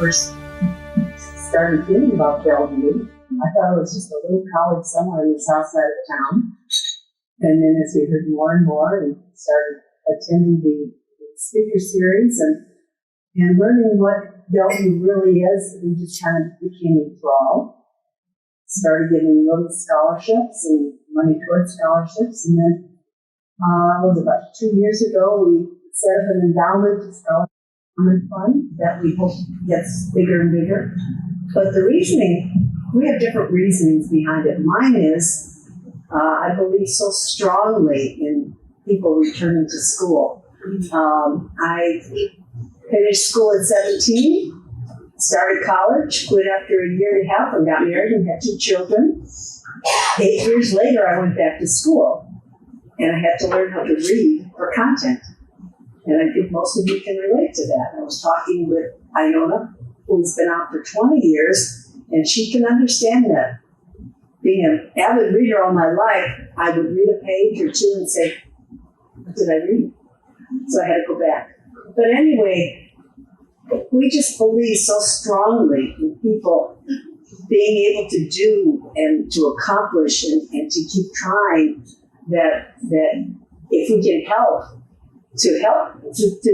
first started thinking about Bellevue, I thought it was just a little college somewhere in the south side of town. And then as we heard more and more and started attending the speaker series and learning what Bellevue really is, we just kind of became enthralled. Started getting little scholarships and money towards scholarships. And then it was about 2 years ago, we set up an endowment fund that we hope gets bigger and bigger. But the reasoning, we have different reasonings behind it. Mine is, I believe so strongly in people returning to school. I finished school at 17, started college, quit after a year and a half, and got married and had 2 children. 8 years later, I went back to school, and I had to learn how to read for content. And I think most of you can relate to that. I was talking with Iona, who's been out for 20 years, and she can understand that. Being an avid reader all my life, I would read a page or 2 and say, what did I read? So I had to go back. But anyway, we just believe so strongly in people being able to do and to accomplish and to keep trying that if we can help to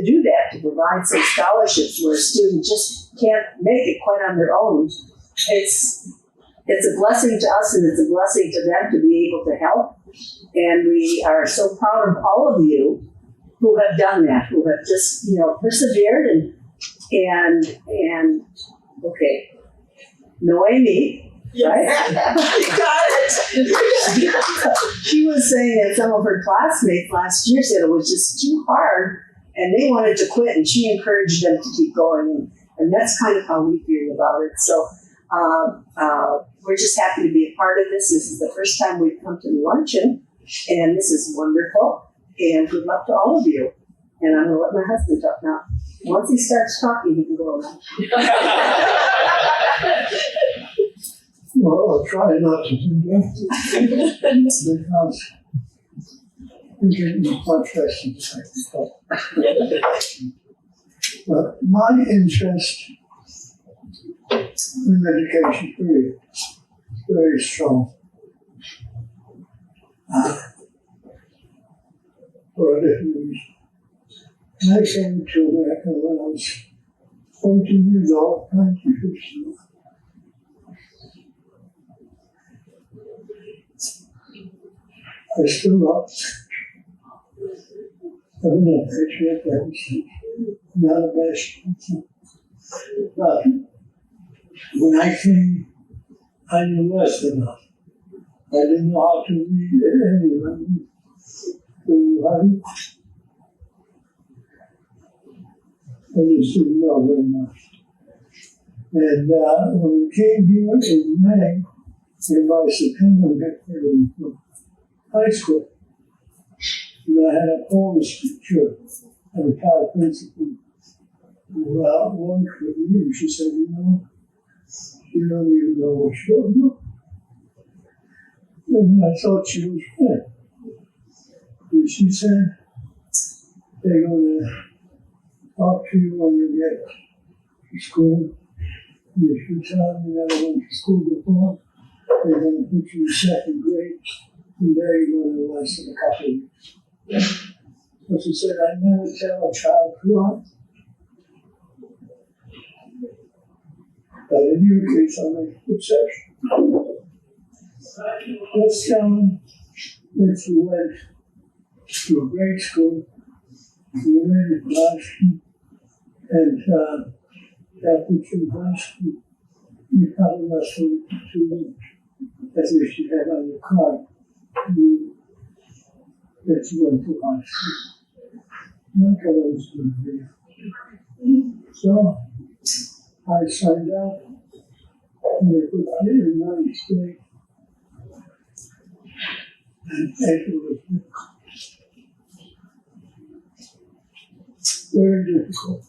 do that, to provide some scholarships where a student just can't make it quite on their own, it's a blessing to us and it's a blessing to them to be able to help. And we are so proud of all of you who have done that, who have just, persevered and okay. Noemi, right? You got it. She was saying that some of her classmates last year said it was just too hard and they wanted to quit, and she encouraged them to keep going. And that's kind of how we feel about it. So we're just happy to be a part of this. This is the first time we've come to the luncheon, and this is wonderful. And good luck to all of you. And I'm going to let my husband talk now. Once he starts talking, he can go around. Well, I'll try not to do that because we get much questions. But my interest in education period is very strong. For a different reason. I came to America when I was 14 years old, 1950. I still love having a patriot legacy, not a bashful. But when I came, I knew less than enough. I didn't know how to read any language. I just didn't know very much. And when we came here in May, and by September we had graduated from high school. And I had a Polish teacher, a retired principal, who worked with me, and she said, you don't even know what you're doing. And I thought she was right. And she said, they're going to talk to you when you get to school. And if you tell them you never went to school before, they're going to put you in second grade, and there you're going to last in a couple of weeks. So she said, I never tell a child to lie. But in your case, I make an exception. Let's tell them that you went to a grade school, you went to high school, and after you high school, you probably must have to as if you had on your card that you went to high school. Not that I was going to be. So I signed up, and they put me in 9th grade. And it was very difficult.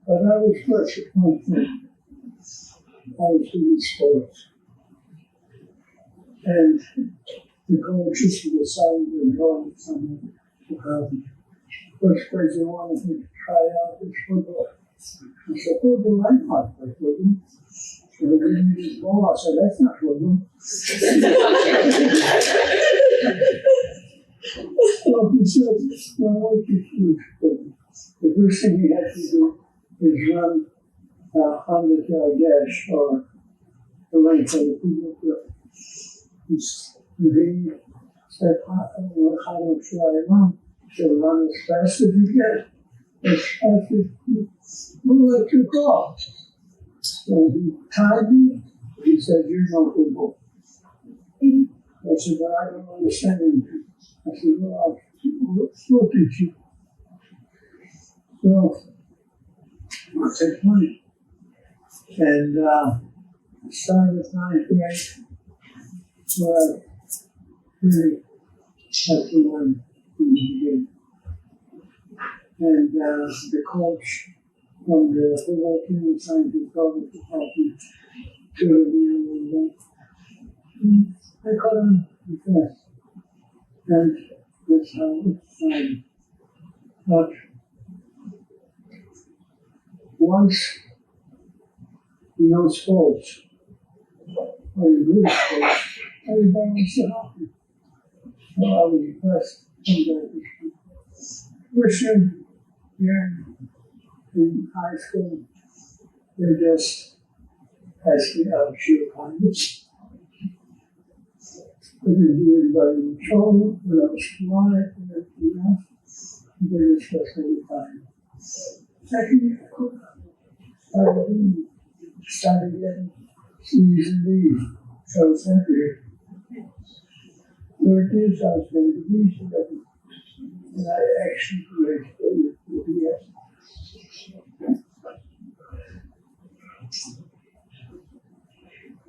But I was blessed with one thing. I was doing sports. And the coaches were deciding to go somewhere to college. First place they wanted me to try out was football. I said, oh, do I not? I told him. So they gave me this ball. I said, that's not for them. Well, he said, well, what you do? The first thing he had to do is run a 100-yard dash or the length of the people. He said, how should I run? He said, run as fast as you can. As fast as you will let you go. So he tied me. He said, you're no football. I said, but I don't understand anything. I said, well, I'll teach you. So I said, fine. And I started 9th grade, where I really had to learn from the beginning. And the coach from the football team was trying to cover to help me to the I got on the fast. And that's how it started. But once you know sports, or you read sports, everybody wants to help you. So I was impressed sometimes. Christian here in high school, they just asked me out of sheer kindness. I didn't do anybody in trouble, but I was polite and everything else. They just asked me time. Second, I started getting C's and D's. So I was happy. Third is I was getting the D's and everything. And I actually graduated with the S.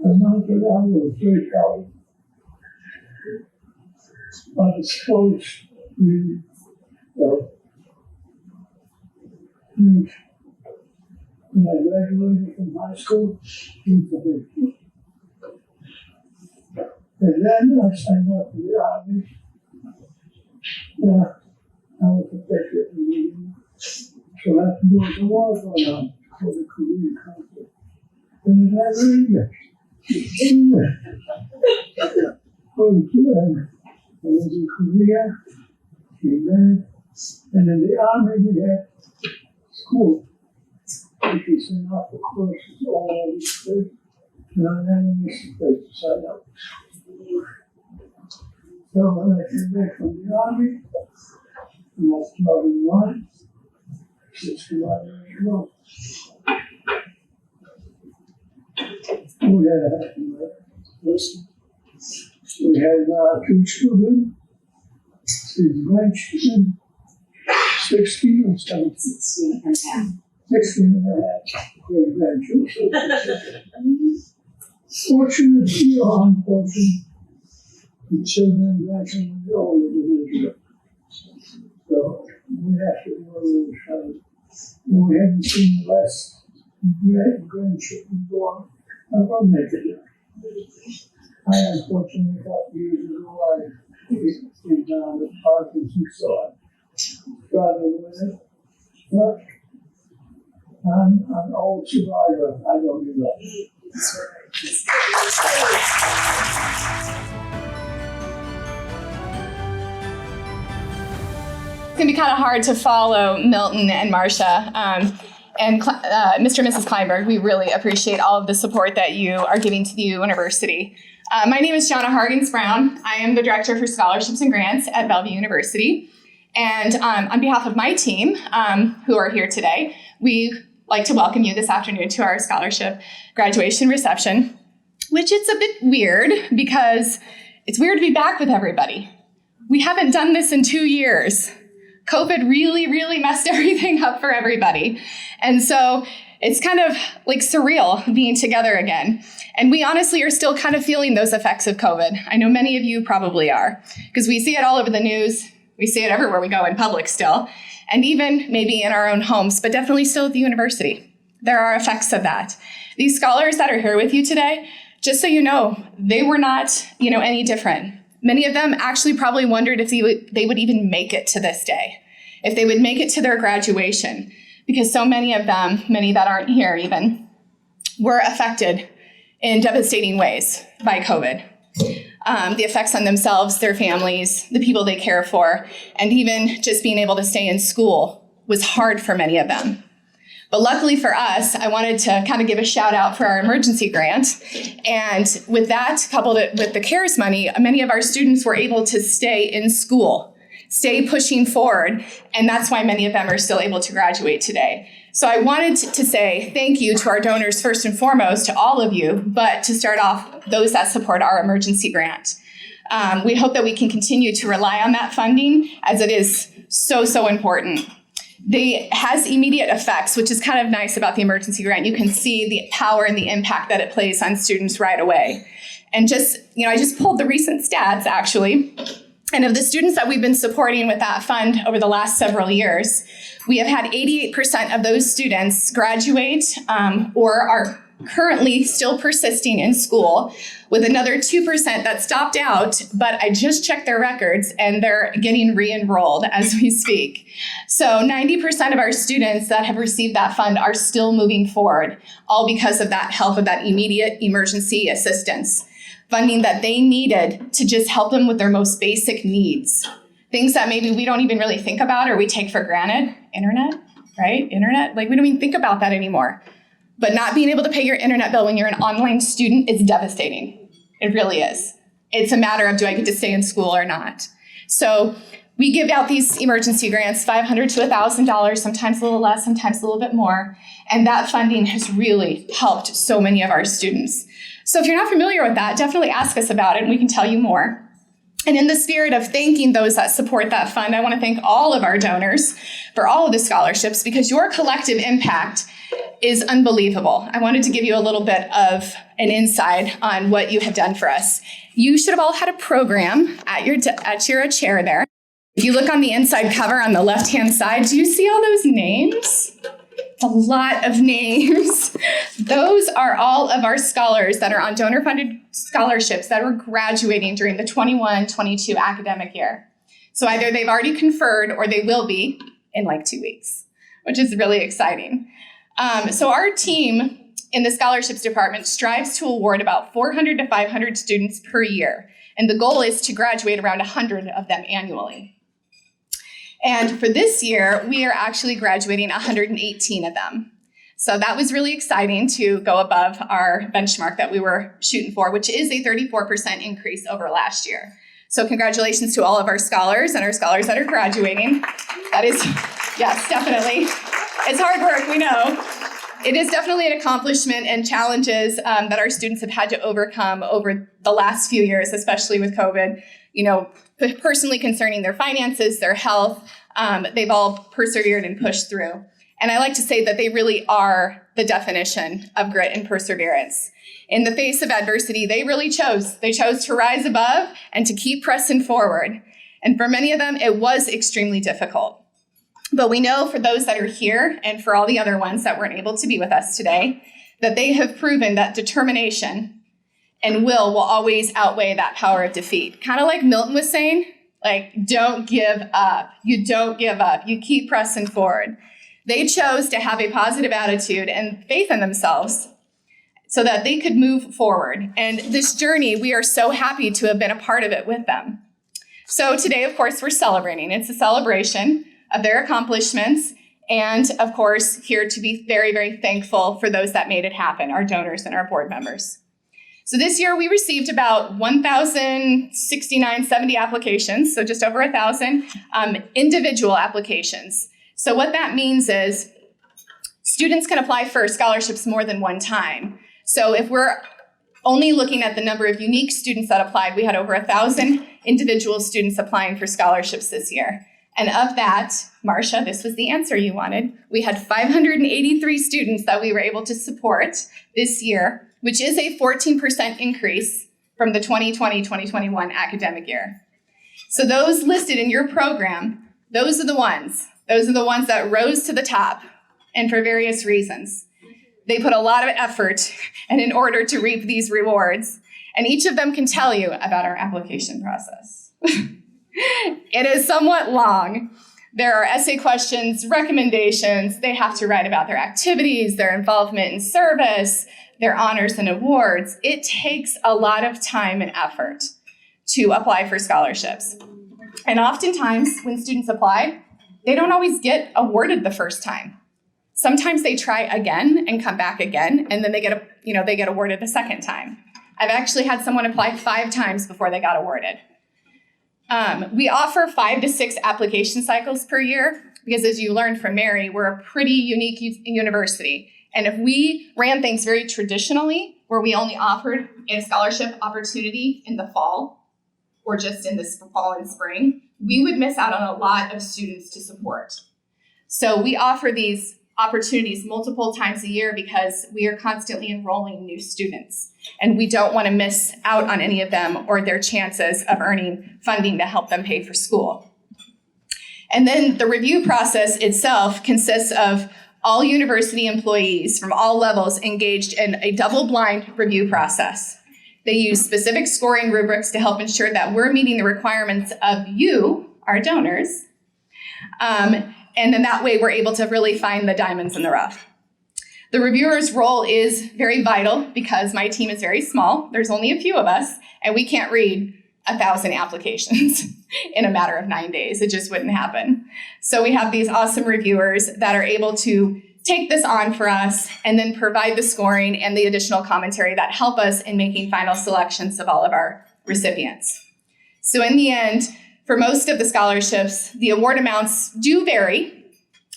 And after that, I was very proud. But the sports really huge. When I graduated from high school, it was a big deal. And then I signed up for the Army. I was a patriot in the Union. So I had to do the war going on for the Korean conflict. And it never ended. I was in Korea, came back, and in the Army we had school. We could send off the courses all over the state, and I never missed a place to sign up. So when I came back from the Army, I was 21, 61 years old. We had a happy life. We had 2 children, 6 grandchildren, 16 and 17. 16 and a half. 16 and a half great grandchildren. Fortunately or unfortunately, the children and grandchildren are all individual. So we have to know those children. We haven't seen less grandchildren born. I won't make it. I unfortunately got years ago, I came down with Hargens-Brown, so I struggled with it. But I'm an old survivor. I don't give up. It's going to be kind of hard to follow Milton and Marsha. And Mr. and Mrs. Kleinberg, we really appreciate all of the support that you are giving to the university. My name is Johnna Hargens-Brown. I am the Director for Scholarships and Grants at Bellevue University. And on behalf of my team, who are here today, we like to welcome you this afternoon to our scholarship graduation reception, which it's a bit weird because it's weird to be back with everybody. We haven't done this in 2 years. COVID really, really messed everything up for everybody. And so it's kind of like surreal being together again. And we honestly are still kind of feeling those effects of COVID. I know many of you probably are, because we see it all over the news. We see it everywhere we go in public still, and even maybe in our own homes, but definitely still at the university. There are effects of that. These scholars that are here with you today, just so you know, they were not, any different. Many of them actually probably wondered if they would even make it to this day, if they would make it to their graduation. because so many of them, many that aren't here even, were affected in devastating ways by COVID. The effects on themselves, their families, the people they care for, and even just being able to stay in school was hard for many of them. But luckily for us, I wanted to kind of give a shout out for our emergency grant. And with that, coupled with the CARES money, many of our students were able to stay in school, stay pushing forward. And that's why many of them are still able to graduate today. So I wanted to say thank you to our donors first and foremost, to all of you, but to start off, those that support our emergency grant. We hope that we can continue to rely on that funding, as it is so important. It has immediate effects, which is kind of nice about the emergency grant. You can see the power and the impact that it plays on students right away. And I just pulled the recent stats, actually. And of the students that we've been supporting with that fund over the last several years, we have had 88% of those students graduate or are currently still persisting in school, with another 2% that stopped out, but I just checked their records and they're getting re-enrolled as we speak. So 90% of our students that have received that fund are still moving forward, all because of that help, of that immediate emergency assistance, funding that they needed to just help them with their most basic needs. Things that maybe we don't even really think about or we take for granted. Internet, right? Internet, like we don't even think about that anymore. But not being able to pay your internet bill when you're an online student is devastating. It really is. It's a matter of, do I get to stay in school or not? So we give out these emergency grants, $500 to $1,000, sometimes a little less, sometimes a little bit more. And that funding has really helped so many of our students. So if you're not familiar with that, definitely ask us about it and we can tell you more. And in the spirit of thanking those that support that fund, I want to thank all of our donors for all of the scholarships, because your collective impact is unbelievable. I wanted to give you a little bit of an insight on what you have done for us. You should have all had a program at your chair there. If you look on the inside cover on the left-hand side, do you see all those names? A lot of names. Those are all of our scholars that are on donor-funded scholarships that are graduating during the 21-22 academic year. So either they've already conferred or they will be in like 2 weeks, which is really exciting. So our team in the scholarships department strives to award about 400 to 500 students per year. And the goal is to graduate around 100 of them annually. And for this year, we are actually graduating 118 of them. So that was really exciting to go above our benchmark that we were shooting for, which is a 34% increase over last year. So congratulations to all of our scholars and our scholars that are graduating. That is, yes, definitely. It's hard work, we know. It is definitely an accomplishment and challenges that our students have had to overcome over the last few years, especially with COVID, personally concerning their finances, their health. They've all persevered and pushed through. And I like to say that they really are the definition of grit and perseverance. In the face of adversity, they really chose. They chose to rise above and to keep pressing forward. And for many of them, it was extremely difficult. But we know for those that are here and for all the other ones that weren't able to be with us today, that they have proven that determination and will always outweigh that power of defeat. Kind of like Milton was saying, like, don't give up. You don't give up. You keep pressing forward. They chose to have a positive attitude and faith in themselves so that they could move forward. And this journey, we are so happy to have been a part of it with them. So today, of course, we're celebrating. It's a celebration of their accomplishments, and of course, here to be very, very thankful for those that made it happen, our donors and our board members. So this year we received about 1,069.70 applications, so just over 1,000 individual applications. So what that means is students can apply for scholarships more than one time. So if we're only looking at the number of unique students that applied, we had over 1,000 individual students applying for scholarships this year. And of that, Marsha, this was the answer you wanted. We had 583 students that we were able to support this year, which is a 14% increase from the 2020-2021 academic year. So those listed in your program, those are the ones that rose to the top, and for various reasons. They put a lot of effort and in order to reap these rewards, and each of them can tell you about our application process. It is somewhat long, There are essay questions, recommendations. They have to write about their activities, their involvement in service, their honors and awards. It takes a lot of time and effort to apply for scholarships. And oftentimes when students apply, they don't always get awarded the first time. Sometimes they try again and come back again, and then they get awarded the second time. I've actually had someone apply 5 times before they got awarded. We offer 5 to 6 application cycles per year because, as you learned from Mary, we're a pretty unique university. And if we ran things very traditionally, where we only offered a scholarship opportunity in the fall or just in the fall and spring, we would miss out on a lot of students to support. So we offer these opportunities multiple times a year because we are constantly enrolling new students, and we don't want to miss out on any of them or their chances of earning funding to help them pay for school. And then the review process itself consists of all university employees from all levels engaged in a double-blind review process. They use specific scoring rubrics to help ensure that we're meeting the requirements of you, our donors, and then that way we're able to really find the diamonds in the rough. The reviewer's role is very vital because my team is very small. There's only a few of us, and we can't read 1,000 applications in a matter of 9 days. It just wouldn't happen. So we have these awesome reviewers that are able to take this on for us and then provide the scoring and the additional commentary that help us in making final selections of all of our recipients. So in the end, for most of the scholarships, the award amounts do vary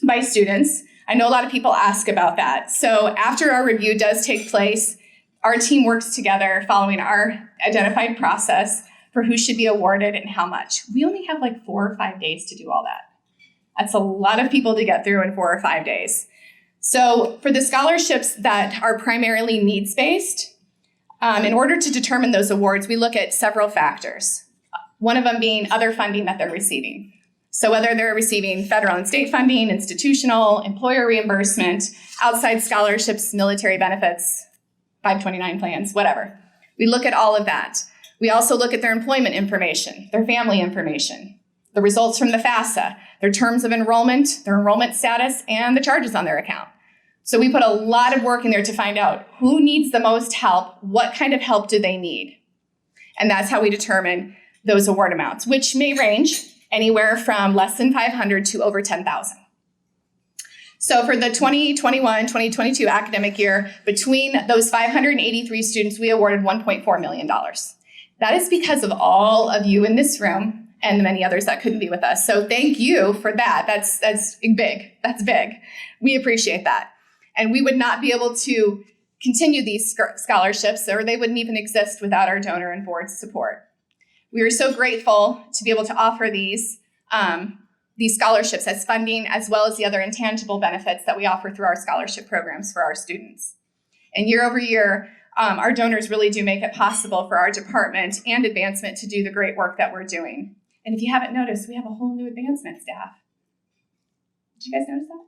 by students. I know a lot of people ask about that. So after our review does take place, our team works together following our identified process for who should be awarded and how much. We only have like 4 or 5 days to do all that. That's a lot of people to get through in 4 or 5 days. So for the scholarships that are primarily needs-based, in order to determine those awards, we look at several factors. One of them being other funding that they're receiving. So whether they're receiving federal and state funding, institutional, employer reimbursement, outside scholarships, military benefits, 529 plans, whatever. We look at all of that. We also look at their employment information, their family information, the results from the FAFSA, their terms of enrollment, their enrollment status, and the charges on their account. So we put a lot of work in there to find out who needs the most help, what kind of help do they need? And that's how we determine those award amounts, which may range anywhere from less than 500 to over 10,000. So for the 2021-2022 academic year, between those 583 students, we awarded $1.4 million. That is because of all of you in this room and the many others that couldn't be with us. So thank you for that. That's big. That's big. We appreciate that. And we would not be able to continue these scholarships, or they wouldn't even exist without our donor and board support. We are so grateful to be able to offer these scholarships as funding, as well as the other intangible benefits that we offer through our scholarship programs for our students. And year over year, our donors really do make it possible for our department and advancement to do the great work that we're doing. And if you haven't noticed, we have a whole new advancement staff. Did you guys notice that?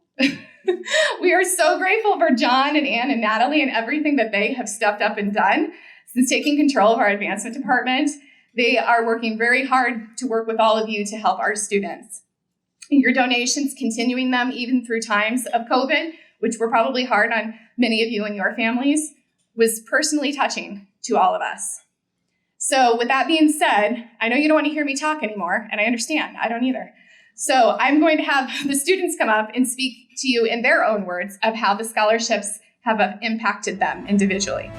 We are so grateful for John and Ann and Natalie and everything that they have stepped up and done since taking control of our advancement department. They are working very hard to work with all of you to help our students. And your donations, continuing them even through times of COVID, which were probably hard on many of you and your families, was personally touching to all of us. So with that being said, I know you don't want to hear me talk anymore, and I understand, I don't either. So I'm going to have the students come up and speak to you in their own words of how the scholarships have impacted them individually.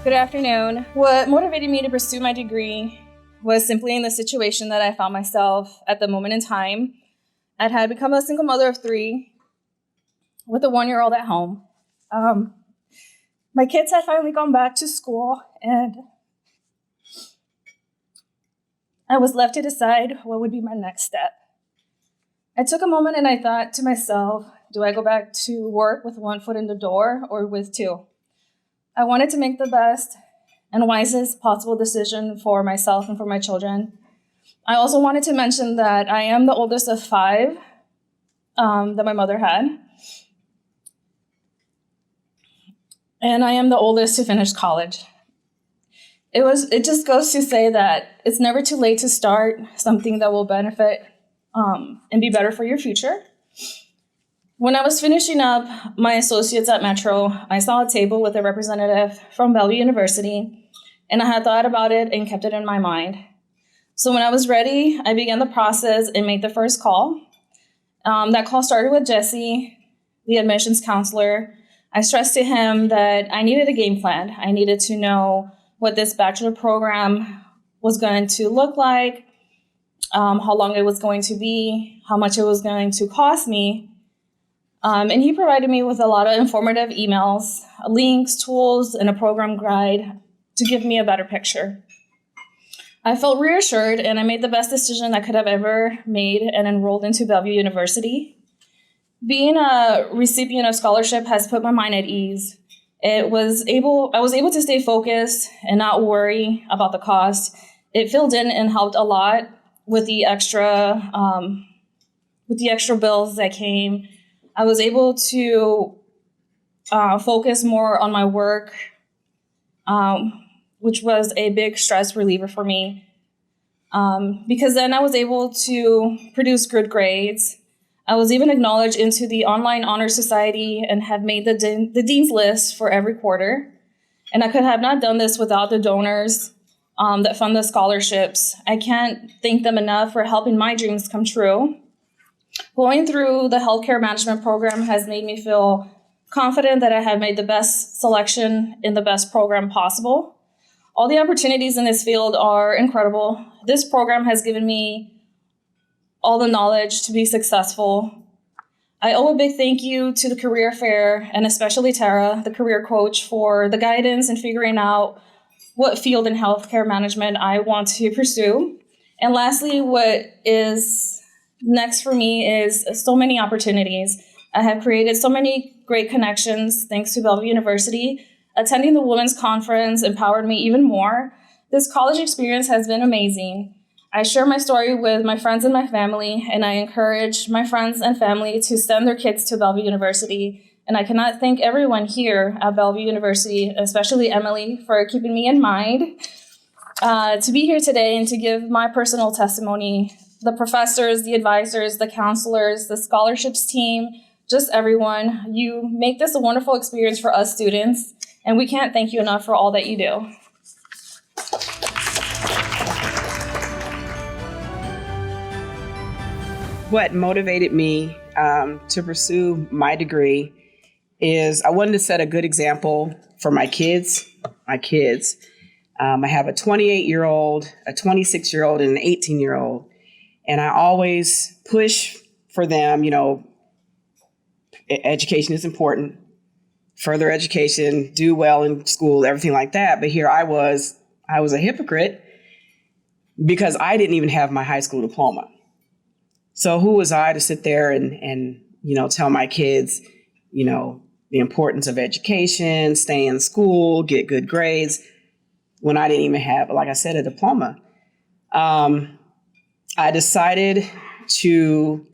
Good afternoon. What motivated me to pursue my degree was simply in the situation that I found myself at the moment in time. I had become a single mother of 3 with a 1-year-old at home. My kids had finally gone back to school, and I was left to decide what would be my next step. I took a moment and I thought to myself, do I go back to work with 1 foot in the door or with 2? I wanted to make the best and wisest possible decision for myself and for my children. I also wanted to mention that I am the oldest of 5 that my mother had. And I am the oldest to finish college. it just goes to say that it's never too late to start something that will benefit and be better for your future. When I was finishing up my associates at Metro, I saw a table with a representative from Bellevue University, and I had thought about it and kept it in my mind. So when I was ready, I began the process and made the first call. That call started with Jesse, the admissions counselor. I stressed to him that I needed a game plan. I needed to know what this bachelor program was going to look like, how long it was going to be, how much it was going to cost me. And he provided me with a lot of informative emails, links, tools, and a program guide to give me a better picture. I felt reassured, and I made the best decision I could have ever made and enrolled into Bellevue University. Being a recipient of scholarship has put my mind at ease. I was able to stay focused and not worry about the cost. It filled in and helped a lot with the extra bills that came. I was able to focus more on my work, which was a big stress reliever for me, because then I was able to produce good grades. I was even acknowledged into the Online Honor Society and have made the Dean's List for every quarter. And I could have not done this without the donors that fund the scholarships. I can't thank them enough for helping my dreams come true. Going through the healthcare management program has made me feel confident that I have made the best selection in the best program possible. All the opportunities in this field are incredible. This program has given me all the knowledge to be successful. I owe a big thank you to the career fair, and especially Tara, the career coach, for the guidance and figuring out what field in healthcare management I want to pursue. And lastly, what is next for me is so many opportunities. I have created so many great connections thanks to Bellevue University. Attending the Women's Conference empowered me even more. This college experience has been amazing. I share my story with my friends and my family, and I encourage my friends and family to send their kids to Bellevue University. And I cannot thank everyone here at Bellevue University, especially Emily, for keeping me in mind to be here today and to give my personal testimony. The professors, the advisors, the counselors, the scholarships team, just everyone. You make this a wonderful experience for us students, and we can't thank you enough for all that you do. What motivated me to pursue my degree is I wanted to set a good example for my kids. I have a 28-year-old, a 26-year-old, and an 18-year-old. And I always push for them, education is important, further education, do well in school, everything like that. But here I was a hypocrite because I didn't even have my high school diploma. So who was I to sit there and tell my kids, the importance of education, stay in school, get good grades, when I didn't even have, like I said, a diploma. I decided to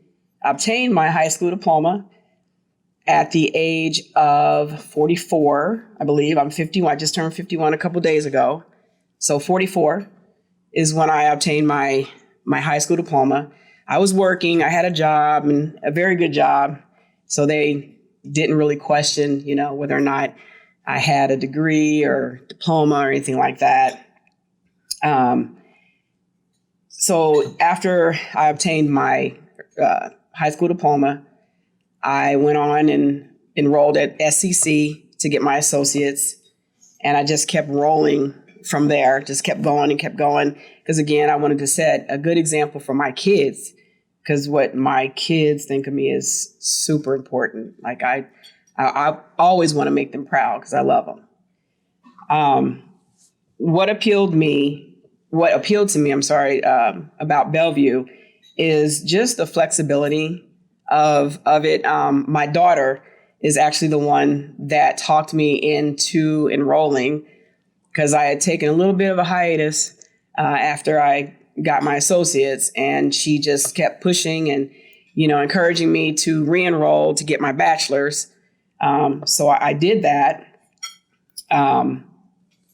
obtain my high school diploma at the age of 44, I believe. I'm 51. I just turned 51 a couple days ago. So 44 is when I obtained my high school diploma. I was working. I had a job, and a very good job. So they didn't really question, whether or not I had a degree or diploma or anything like that. So after I obtained my high school diploma, I went on and enrolled at SCC to get my associates. And I just kept rolling from there, just kept going and kept going. Because again, I wanted to set a good example for my kids, because what my kids think of me is super important. Like I always want to make them proud because I love them. What appealed to me, about Bellevue is just the flexibility of it. My daughter is actually the one that talked me into enrolling, because I had taken a little bit of a hiatus after I got my associates, and she just kept pushing and, encouraging me to re-enroll to get my bachelor's. So I did that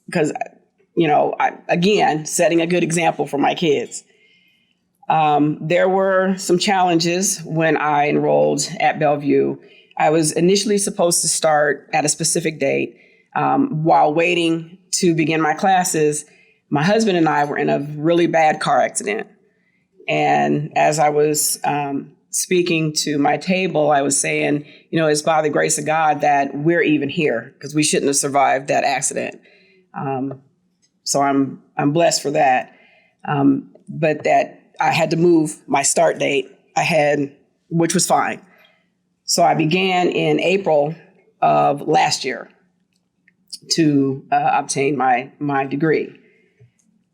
because again, setting a good example for my kids. There were some challenges when I enrolled at Bellevue. I was initially supposed to start at a specific date. While waiting to begin my classes, my husband and I were in a really bad car accident. And as I was speaking to my table, I was saying, it's by the grace of God that we're even here, because we shouldn't have survived that accident. So I'm blessed for that. But that I had to move my start date ahead, which was fine. So I began in April of last year to obtain my degree.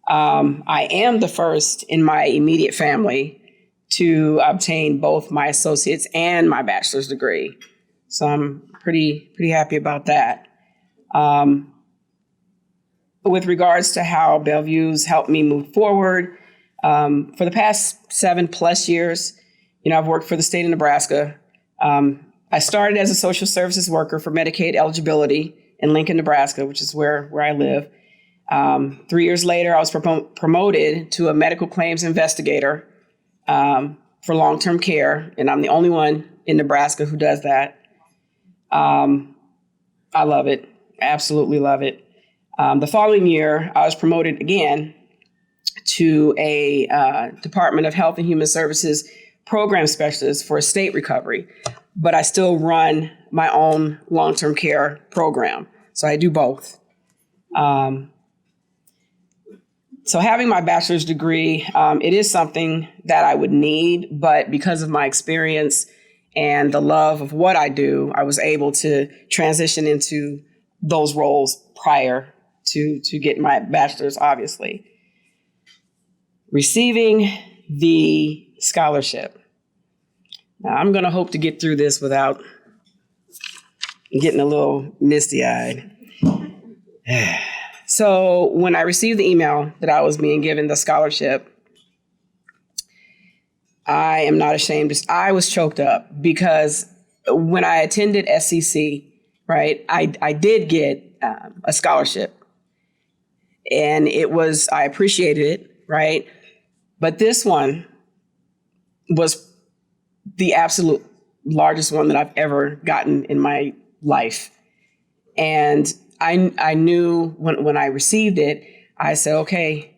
I am the first in my immediate family to obtain both my associate's and my bachelor's degree. So I'm pretty happy about that. With regards to how Bellevue's helped me move forward, for the past 7+ years, I've worked for the state of Nebraska. I started as a social services worker for Medicaid eligibility in Lincoln, Nebraska, which is where I live. 3 years later, I was promoted to a medical claims investigator for long-term care, and I'm the only one in Nebraska who does that. I love it, absolutely love it. The following year, I was promoted again to a Department of Health and Human Services program specialist for estate recovery, but I still run my own long-term care program. So I do both. So having my bachelor's degree, it is something that I would need, but because of my experience and the love of what I do, I was able to transition into those roles prior to getting my bachelor's, obviously. Receiving the scholarship. Now, I'm going to hope to get through this without getting a little misty-eyed. So when I received the email that I was being given the scholarship, I am not ashamed. I was choked up because when I attended SCC, right, I did get a scholarship. And I appreciated it, right? But this one was the absolute largest one that I've ever gotten in my life. And I knew when I received it, I said, okay,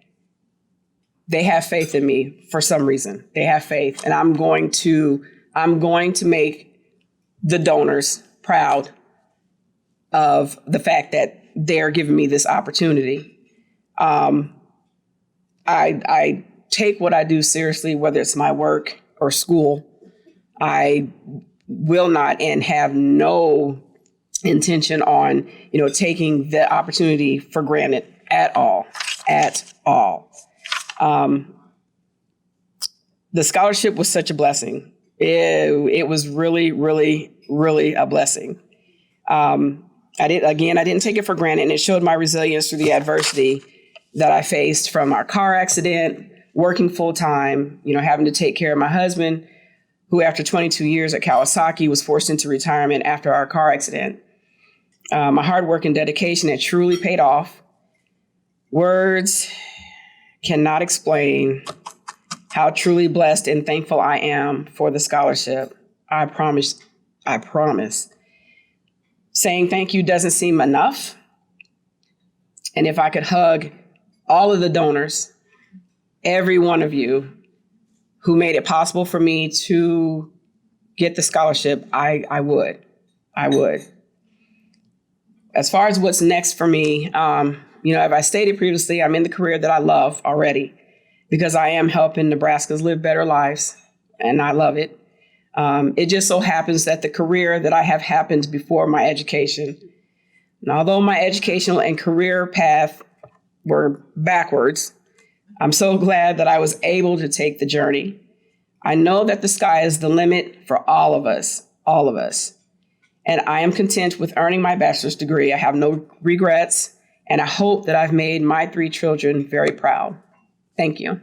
they have faith in me for some reason. They have faith, and I'm going to make the donors proud of the fact that they're giving me this opportunity. I take what I do seriously, whether it's my work or school. I will not and have no intention on, taking the opportunity for granted at all. The scholarship was such a blessing. It was really, really, really a blessing. I didn't take it for granted, and it showed my resilience through the adversity that I faced from our car accident, working full time, having to take care of my husband, who after 22 years at Kawasaki was forced into retirement after our car accident. My hard work and dedication had truly paid off. Words cannot explain how truly blessed and thankful I am for the scholarship. I promise. Saying thank you doesn't seem enough. And if I could hug all of the donors, every one of you who made it possible for me to get the scholarship, I would. As far as what's next for me, as I stated previously, I'm in the career that I love already because I am helping Nebraskans live better lives, and I love it. It just so happens that the career that I have happened before my education. And although my educational and career path were backwards, I'm so glad that I was able to take the journey. I know that the sky is the limit for all of us. And I am content with earning my bachelor's degree. I have no regrets, and I hope that I've made my 3 children very proud. Thank you.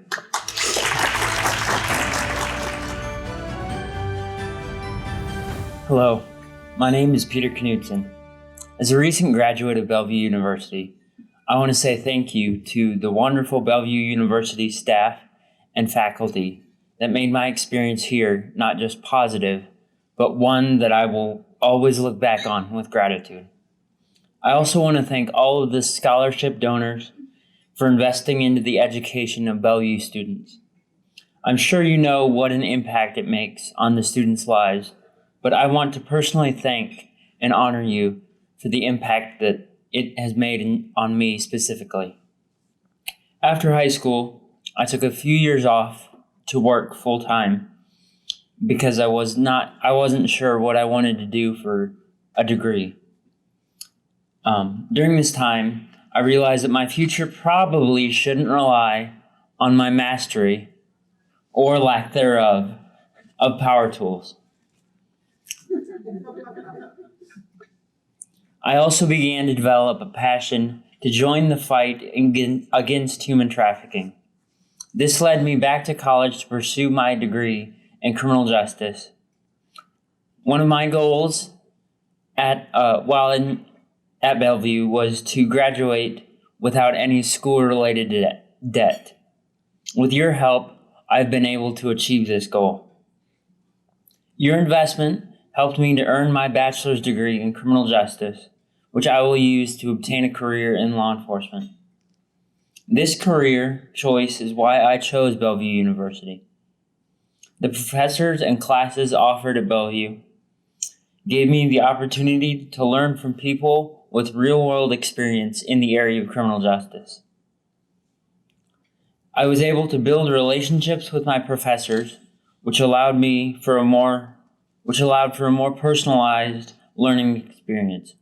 Hello, my name is Peter Knutson. As a recent graduate of Bellevue University, I want to say thank you to the wonderful Bellevue University staff and faculty that made my experience here not just positive, but one that I will always look back on with gratitude. I also want to thank all of the scholarship donors for investing into the education of Bellevue students. I'm sure you know what an impact it makes on the students' lives, but I want to personally thank and honor you for the impact that it has made on me specifically. After high school, I took a few years off to work full-time because I wasn't sure what I wanted to do for a degree. During this time, I realized that my future probably shouldn't rely on my mastery or lack thereof of power tools. I also began to develop a passion to join the fight against human trafficking. This led me back to college to pursue my degree in criminal justice. One of my goals at Bellevue was to graduate without any school-related debt. With your help, I've been able to achieve this goal. Your investment helped me to earn my bachelor's degree in criminal justice, which I will use to obtain a career in law enforcement. This career choice is why I chose Bellevue University. The professors and classes offered at Bellevue gave me the opportunity to learn from people with real-world experience in the area of criminal justice. I was able to build relationships with my professors, which allowed for a more personalized learning experience.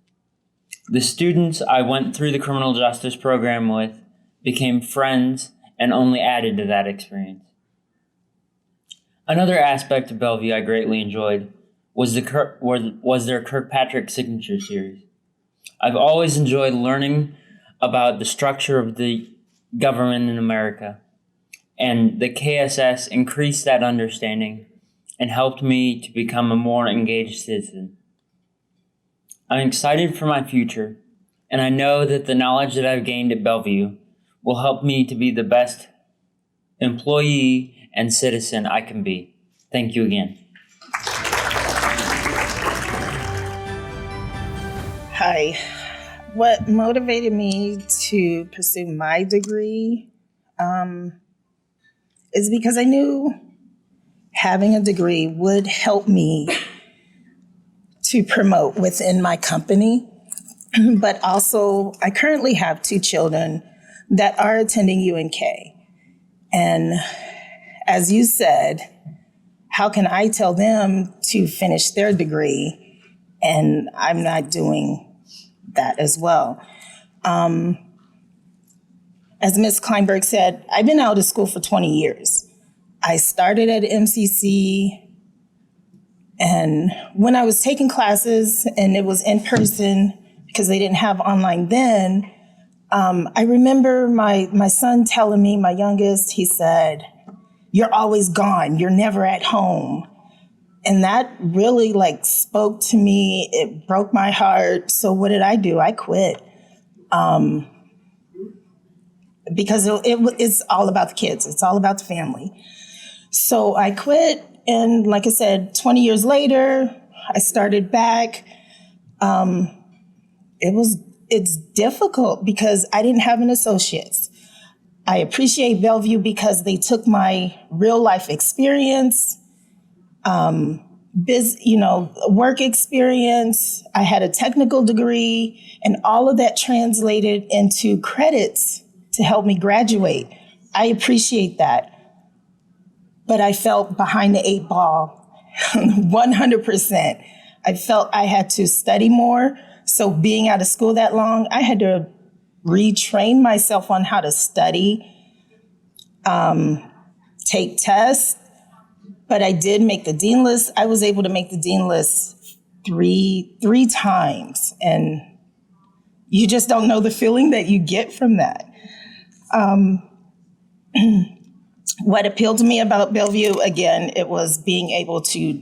The students I went through the criminal justice program with became friends and only added to that experience. Another aspect of Bellevue I greatly enjoyed was their Kirkpatrick Signature Series. I've always enjoyed learning about the structure of the government in America, and the KSS increased that understanding and helped me to become a more engaged citizen. I'm excited for my future, and I know that the knowledge that I've gained at Bellevue will help me to be the best employee and citizen I can be. Thank you again. Hi. What motivated me to pursue my degree is because I knew having a degree would help me to promote within my company. But also, I currently have 2 children that are attending UNK. And as you said, how can I tell them to finish their degree and I'm not doing that as well? As Ms. Kleinberg said, I've been out of school for 20 years. I started at MCC, and when I was taking classes and it was in person because they didn't have online then, I remember my son telling me, my youngest, he said, "You're always gone, you're never at home." And that really spoke to me. It broke my heart. So what did I do? I quit. Because it's all about the kids. It's all about the family. So I quit. And like I said, 20 years later, I started back. It's difficult because I didn't have an associate's. I appreciate Bellevue because they took my real life experience, work experience. I had a technical degree, and all of that translated into credits to help me graduate. I appreciate that. But I felt behind the 8 ball, 100%. I felt I had to study more. So being out of school that long, I had to retrain myself on how to study, take tests. But I did make the dean list. I was able to make the dean list three times. And you just don't know the feeling that you get from that. What appealed to me about Bellevue, again, it was being able to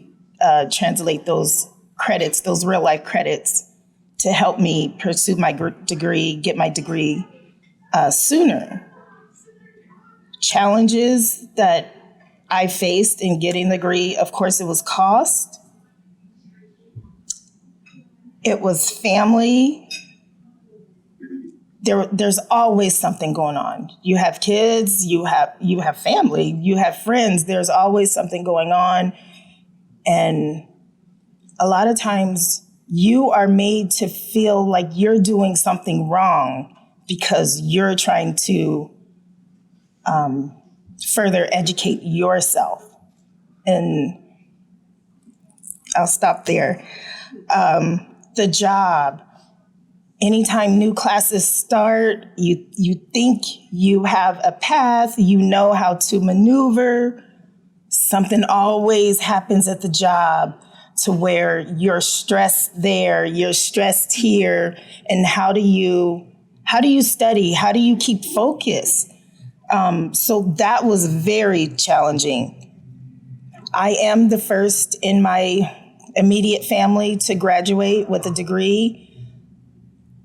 translate those credits, those real life credits, to help me pursue my degree, get my degree sooner. Challenges that I faced in getting the degree, of course, it was cost. It was family. There's always something going on. You have kids, you have family, you have friends. There's always something going on. And a lot of times you are made to feel like you're doing something wrong because you're trying to further educate yourself. And I'll stop there. The job. Anytime new classes start, you think you have a path, you know how to maneuver. Something always happens at the job to where you're stressed there, you're stressed here, and how do you study? How do you keep focus? So that was very challenging. I am the first in my immediate family to graduate with a degree.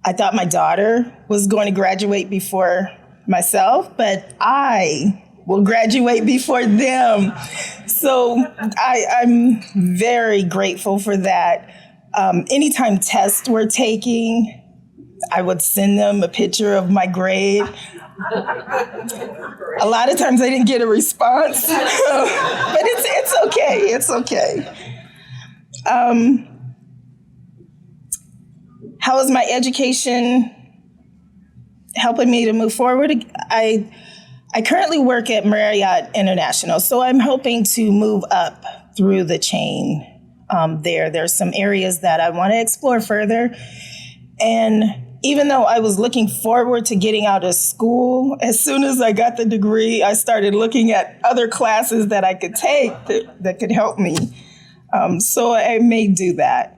I thought my daughter was going to graduate before myself, but I will graduate before them. So I'm very grateful for that. Anytime tests were taking, I would send them a picture of my grade. A lot of times I didn't get a response, but it's okay. It's okay. How is my education helping me to move forward? I currently work at Marriott International, so I'm hoping to move up through the chain there. There's some areas that I want to explore further. And even though I was looking forward to getting out of school, as soon as I got the degree, I started looking at other classes that I could take that could help me. So I may do that.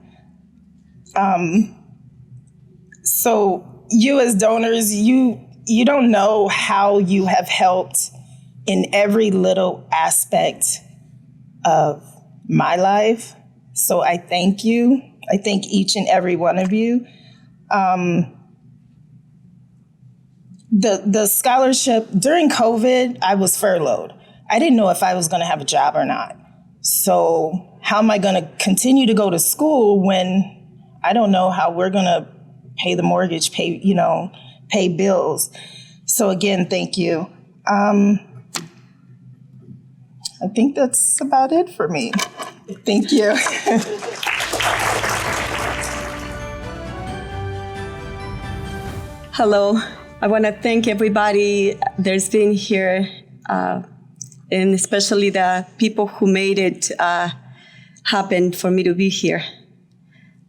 So you as donors, you don't know how you have helped in every little aspect of my life. So I thank you. I thank each and every one of you. The scholarship, during COVID, I was furloughed. I didn't know if I was going to have a job or not. So how am I going to continue to go to school when I don't know how we're going to pay the mortgage, pay bills? So again, thank you. I think that's about it for me. Thank you. Hello. I want to thank everybody that's been here, and especially the people who made it happen for me to be here.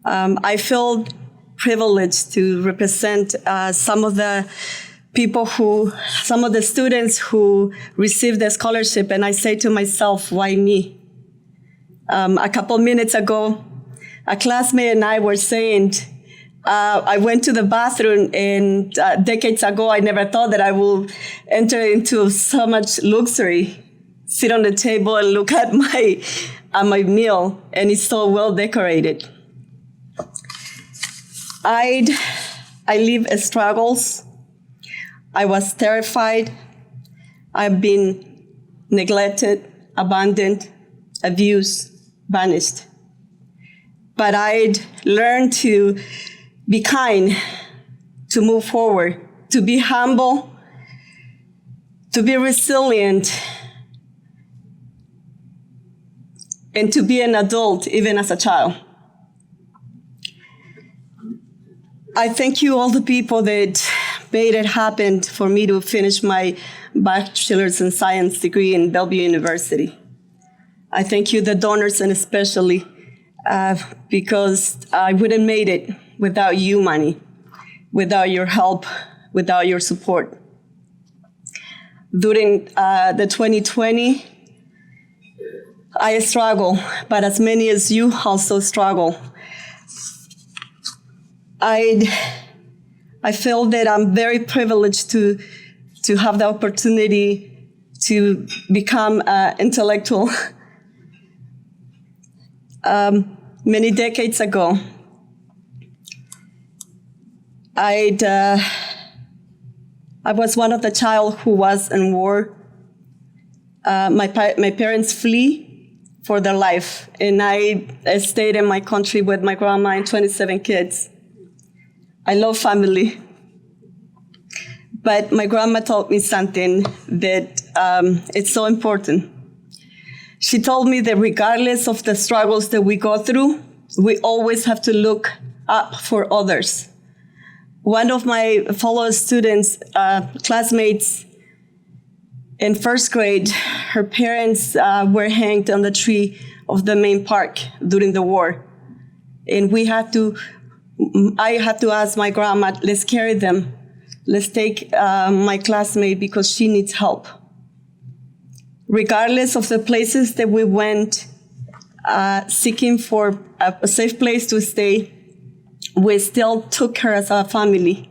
I feel privileged to represent some of the students who received the scholarship, and I say to myself, why me? A couple minutes ago, a classmate and I were saying, I went to the bathroom, and decades ago, I never thought that I would enter into so much luxury, sit on the table and look at my meal, and it's so well decorated. I lived struggles. I was terrified. I've been neglected, abandoned, abused, banished. But I'd learned to be kind, to move forward, to be humble, to be resilient, and to be an adult even as a child. I thank you, all the people that made it happen for me to finish my bachelor's in science degree in Bellevue University. I thank you, the donors, and especially because I wouldn't made it without you, money, without your help, without your support. During the 2020, I struggle, but as many as you also struggle. I feel that I'm very privileged to have the opportunity to become intellectual. Many decades ago, I was one of the child who was in war. My parents flee for their life, and I stayed in my country with my grandma and 27 kids. I love family. But my grandma taught me something that it's so important. She told me that regardless of the struggles that we go through, we always have to look up for others. One of my fellow students, classmates in first grade, her parents were hanged on the tree of the main park during the war. And I had to ask my grandma, let's carry them. Let's take my classmate because she needs help. Regardless of the places that we went, seeking for a safe place to stay, we still took her as a family.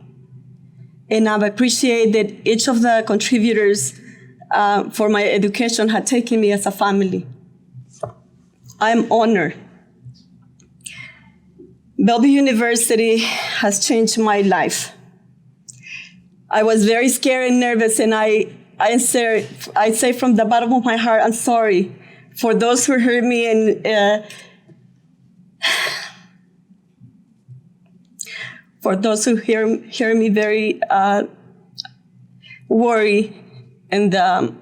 And I appreciate that each of the contributors for my education had taken me as a family. I'm honored. Bellevue University has changed my life. I was very scared and nervous, and I say from the bottom of my heart, I'm sorry for those who hurt me and for those who hear me very worried in the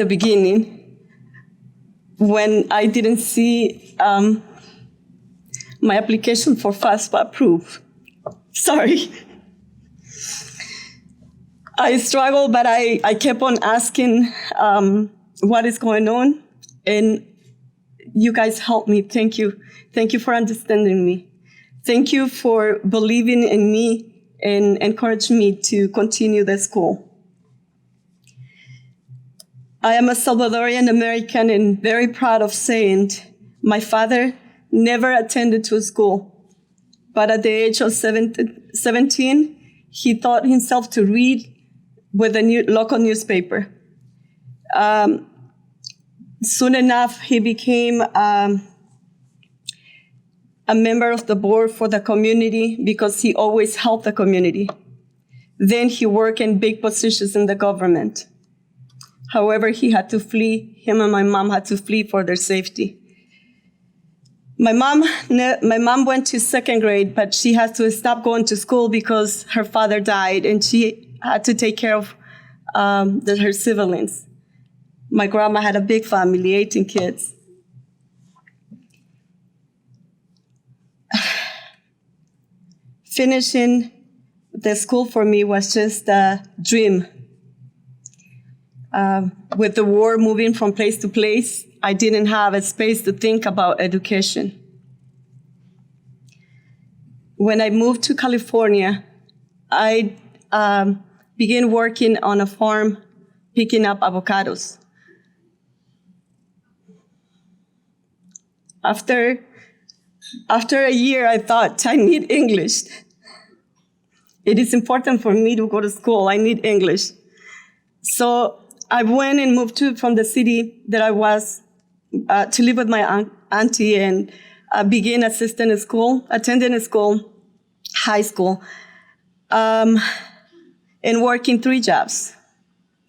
beginning when I didn't see my application for FAFSA approved. Sorry. I struggled, but I kept on asking what is going on, and you guys helped me. Thank you. Thank you for understanding me. Thank you for believing in me and encouraging me to continue the school. I am a Salvadorian American and very proud of saying my father never attended to school, but at the age of 17, he taught himself to read with a local newspaper. Soon enough, he became a member of the board for the community because he always helped the community. Then he worked in big positions in the government. However, he had to flee. Him and my mom had to flee for their safety. My mom went to second grade, but she had to stop going to school because her father died, and she had to take care of her siblings. My grandma had a big family, 18 kids. Finishing the school for me was just a dream. With the war moving from place to place, I didn't have a space to think about education. When I moved to California, I began working on a farm picking up avocados. After a year, I thought, I need English. It is important for me to go to school. I need English. So I went and moved from the city that I was to live with my auntie and began attending a school, high school, and working 3 jobs.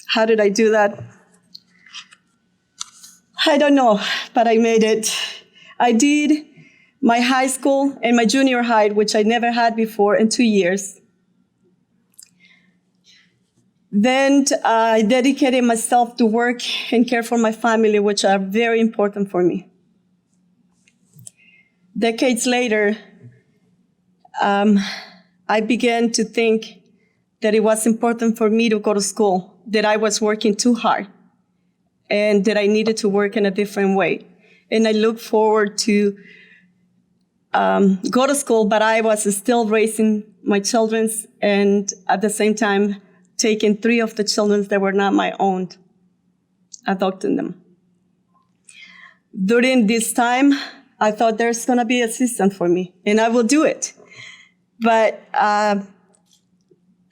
How did I do that? I don't know, but I made it. I did my high school and my junior high, which I never had before, in 2 years. Then I dedicated myself to work and care for my family, which are very important for me. Decades later, I began to think that it was important for me to go to school, that I was working too hard, and that I needed to work in a different way. And I look forward to go to school, but I was still raising my children, and at the same time, taking 3 of the children that were not my own, adopting them. During this time, I thought there's going to be a system for me, and I will do it. But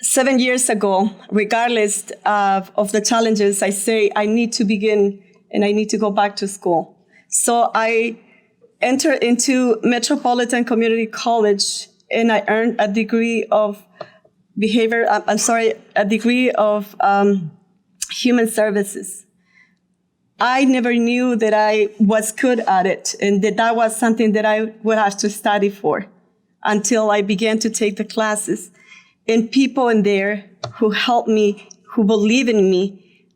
7 years ago, regardless of the challenges, I say I need to begin and I need to go back to school. So I entered into Metropolitan Community College and I earned a degree of a degree of human services. I never knew that I was good at it and that was something that I would have to study for until I began to take the classes. And people in there who helped me, who believe in me,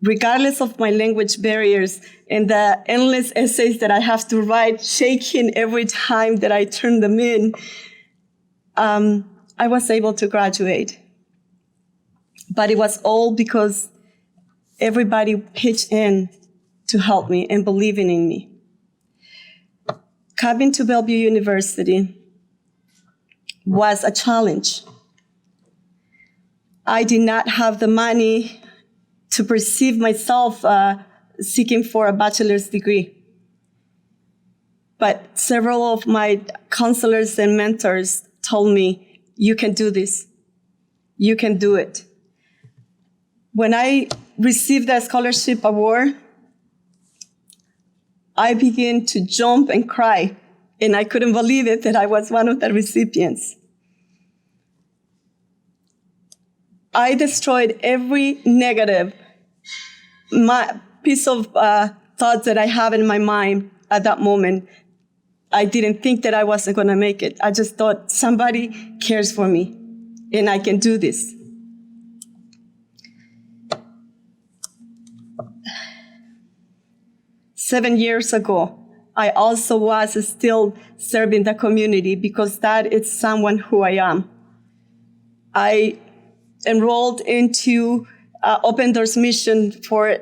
regardless of my language barriers and the endless essays that I have to write, shaking every time that I turn them in, I was able to graduate. But it was all because everybody pitched in to help me and believing in me. Coming to Bellevue University was a challenge. I did not have the money to perceive myself seeking for a bachelor's degree. But several of my counselors and mentors told me, you can do this. You can do it. When I received the scholarship award, I began to jump and cry, and I couldn't believe it that I was one of the recipients. I destroyed every negative piece of thoughts that I have in my mind at that moment. I didn't think that I wasn't going to make it. I just thought somebody cares for me, and I can do this. Seven years ago, I also was still serving the community because that is someone who I am. I enrolled into Open Doors Mission for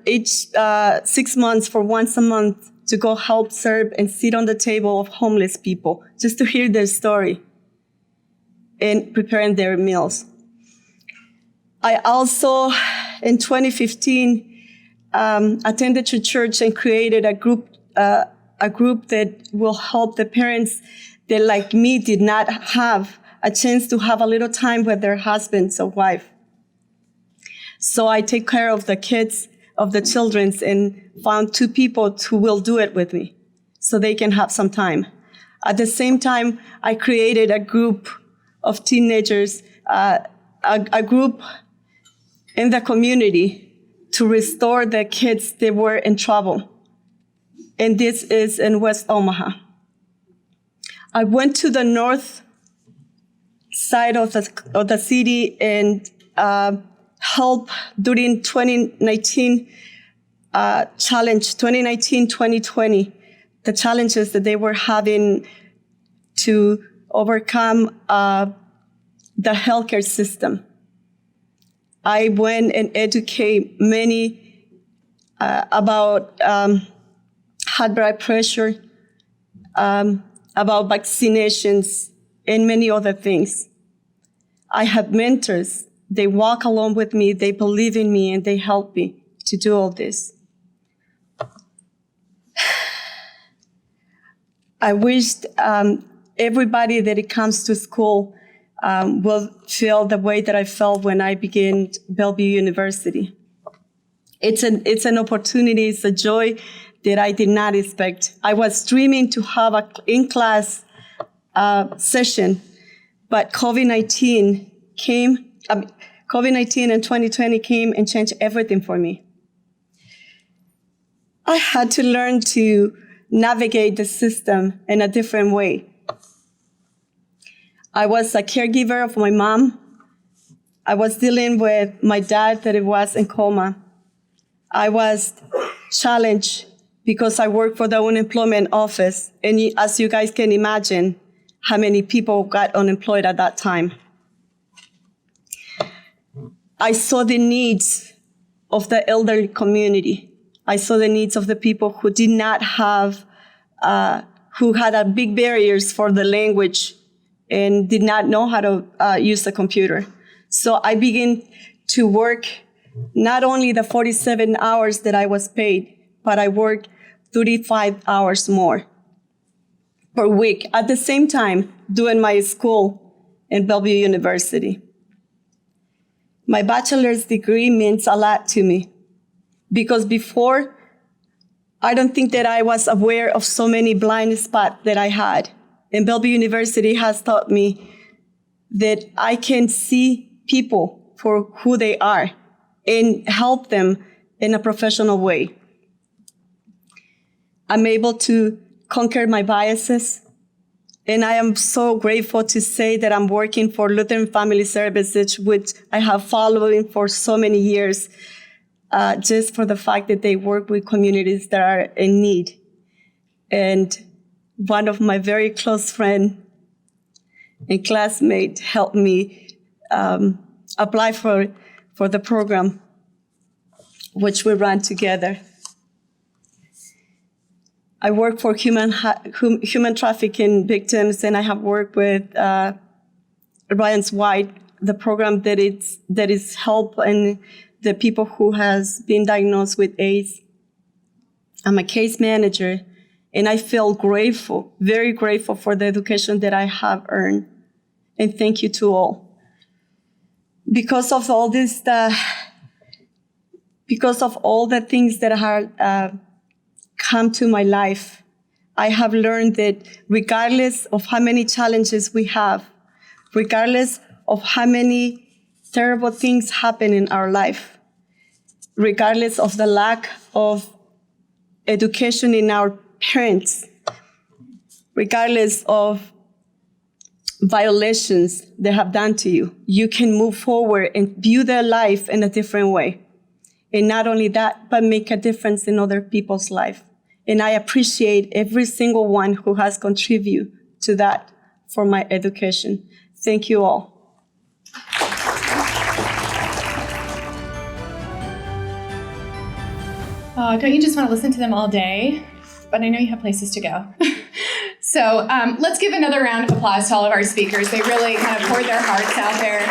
each 6 months, for once a month, to go help serve and sit on the table of homeless people, just to hear their story and preparing their meals. I also, in 2015, attended to church and created a group that will help the parents that, like me, did not have a chance to have a little time with their husbands or wife. So I take care of the kids, of the children, and found 2 people who will do it with me so they can have some time. At the same time, I created a group of teenagers, a group in the community to restore the kids that were in trouble. And this is in West Omaha. I went to the north side of the city and helped during 2019 challenge, 2019-2020, the challenges that they were having to overcome the healthcare system. I went and educate many about high blood pressure, about vaccinations, and many other things. I have mentors. They walk along with me, they believe in me, and they help me to do all this. I wished everybody that it comes to school will feel the way that I felt when I began Bellevue University. It's an opportunity, it's a joy that I did not expect. I was dreaming to have an in-class session, but COVID-19 came. COVID-19 and 2020 came and changed everything for me. I had to learn to navigate the system in a different way. I was a caregiver of my mom. I was dealing with my dad that was in coma. I was challenged because I worked for the unemployment office. And as you guys can imagine, how many people got unemployed at that time. I saw the needs of the elderly community. I saw the needs of the people who did not have, who had big barriers for the language and did not know how to use the computer. So I began to work not only the 47 hours that I was paid, but I worked 35 hours more per week. At the same time, doing my school in Bellevue University. My bachelor's degree means a lot to me because before, I don't think that I was aware of so many blind spots that I had and Bellevue University has taught me that I can see people for who they are and help them in a professional way. I'm able to conquer my biases, and I am so grateful to say that I'm working for Lutheran Family Services, which I have followed for so many years, just for the fact that they work with communities that are in need. And one of my very close friends and classmate helped me apply for the program, which we ran together. I work for human trafficking victims, and I have worked with Ryan's White, the program that is helping the people who has been diagnosed with AIDS. I'm a case manager, and I feel grateful, very grateful for the education that I have earned. And thank you to all. Because of all this, because of all the things that have come to my life, I have learned that regardless of how many challenges we have, regardless of how many terrible things happen in our life, regardless of the lack of education in our parents, regardless of violations they have done to you, you can move forward and view their life in a different way. And not only that, but make a difference in other people's life. And I appreciate every single one who has contributed to that for my education. Thank you all. Oh, don't you just want to listen to them all day? But I know you have places to go. So let's give another round of applause to all of our speakers. They really kind of poured their hearts out there.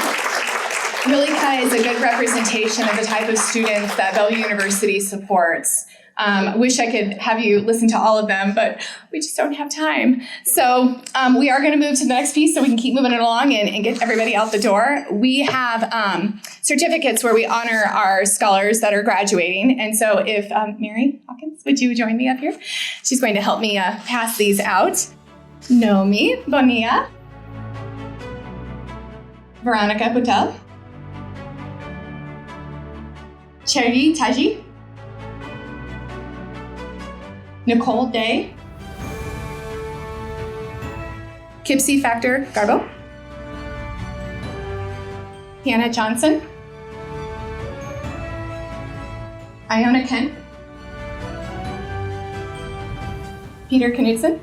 Really kind of is a good representation of the type of students that Bellevue University supports. Wish I could have you listen to all of them, but we just don't have time. So we are going to move to the next piece so we can keep moving it along and get everybody out the door. We have certificates where we honor our scholars that are graduating. And so if Mary Hawkins, would you join me up here? She's going to help me pass these out. Noemi Bonilla. Veronica Butel. Cherry Taji. Nicole Day, Kipsy Factor Garbo, Hannah Johnson, Iona Kent, Peter Knutson,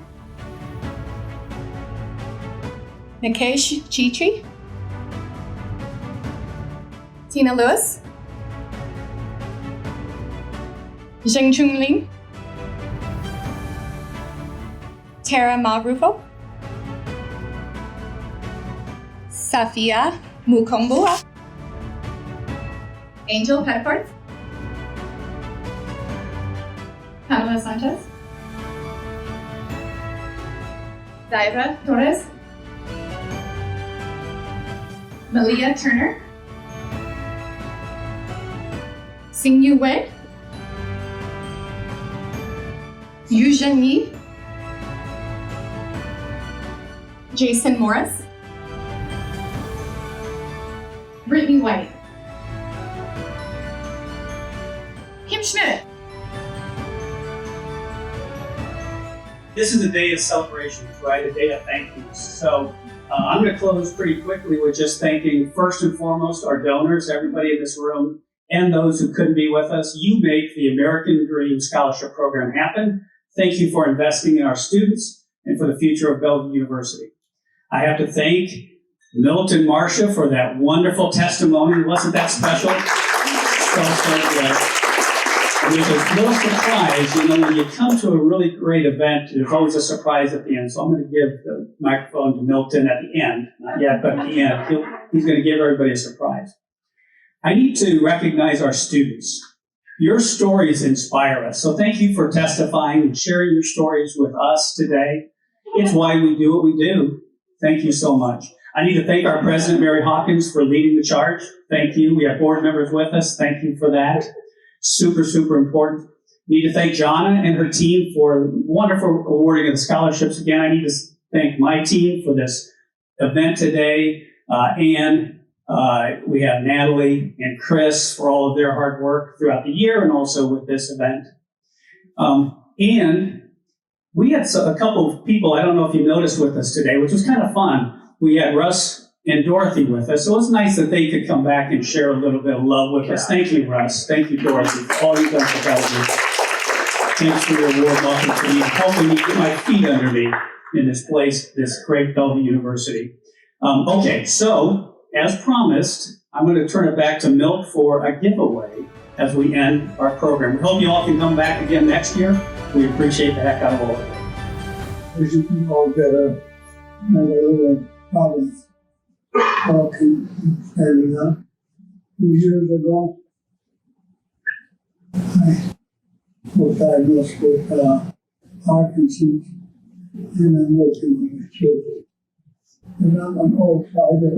Nikesh Chitri, Tina Lewis, Zheng Chung Ling, Tara Marufo, Safia Mukombua, Angel Pettiford, Pamela Sanchez, Zaira Torres, Malia Turner, Xingyu Wei, Yu Zhenyi, Jason Morris, Brittany White, Kim Schmidt. This is a day of celebrations, right? A day of thank yous. So I'm going to close pretty quickly with just thanking first and foremost our donors, everybody in this room, and those who couldn't be with us. You make the American Dream Scholarship Program happen. Thank you for investing in our students and for the future of Bellevue University. I have to thank Milton and Marsha for that wonderful testimony. Wasn't that special? So good. And there's a little surprise, when you come to a really great event, there's always a surprise at the end. So I'm going to give the microphone to Milton at the end. Not yet, but at the end. He's going to give everybody a surprise. I need to recognize our students. Your stories inspire us. So thank you for testifying and sharing your stories with us today. It's why we do what we do. Thank you so much. I need to thank our president, Mary Hawkins, for leading the charge. Thank you. We have board members with us. Thank you for that. Super, super important. Need to thank Johnna and her team for wonderful awarding of the scholarships. Again, I need to thank my team for this event today. And we have Natalie and Chris for all of their hard work throughout the year and also with this event. And we had a couple of people, I don't know if you noticed, with us today, which was kind of fun. We had Russ and Dorothy with us. So it was nice that they could come back and share a little bit of love with us. Thank you, Russ. Thank you, Dorothy, for all you've done for Bellevue. Thanks for your warm welcome to me, helping me get my feet under me in this place, this great Bellevue University. Okay, so as promised, I'm going to turn it back to Milt for a giveaway as we end our program. We hope you all can come back again next year. We appreciate the heck out of all of it. As you can all get a little problem talking, standing up. 2 years ago, I was diagnosed with Hargens, and I'm working with my children. And I'm an old fighter.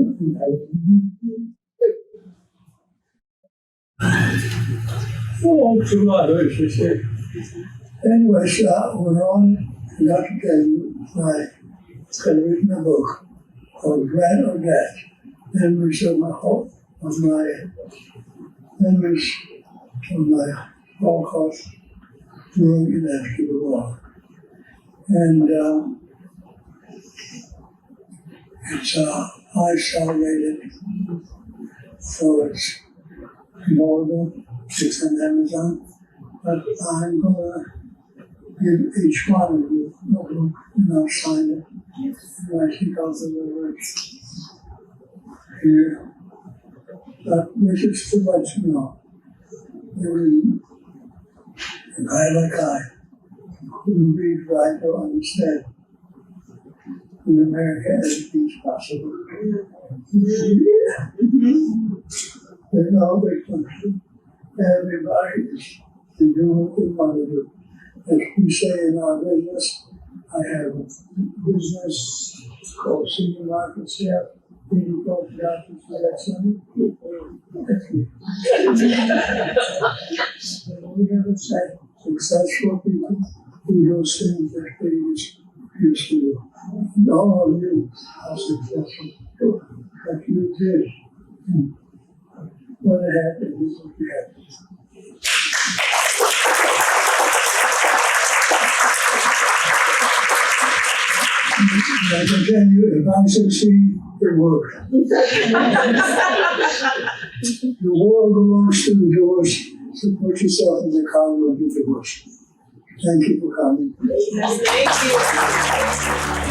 Oh, too much, I should say. Anyway, so we're on. I got to tell you, I've written a book called Rat or Death, Memories of my Holocaust during and after the war. And it's high-star-rated, so it's available. It's on Amazon. But I'm going to give each one of you a book, and I'll sign it. And I think I'll deliver it here. But this is to let you know. A guy like I couldn't read, write, or understand. In America, everything's possible. They know they can. Everybody can do what they want to do. As we say in our business, I have a business called Senior Market Staff. We're going to say successful people who do those things that they used to do. And all of you are successful, but you did. What happened is what happened. I can tell you, if I succeed, it works. The world belongs to the doors, so put yourself in the car and look at the doors. Thank you for coming. Yes, thank you.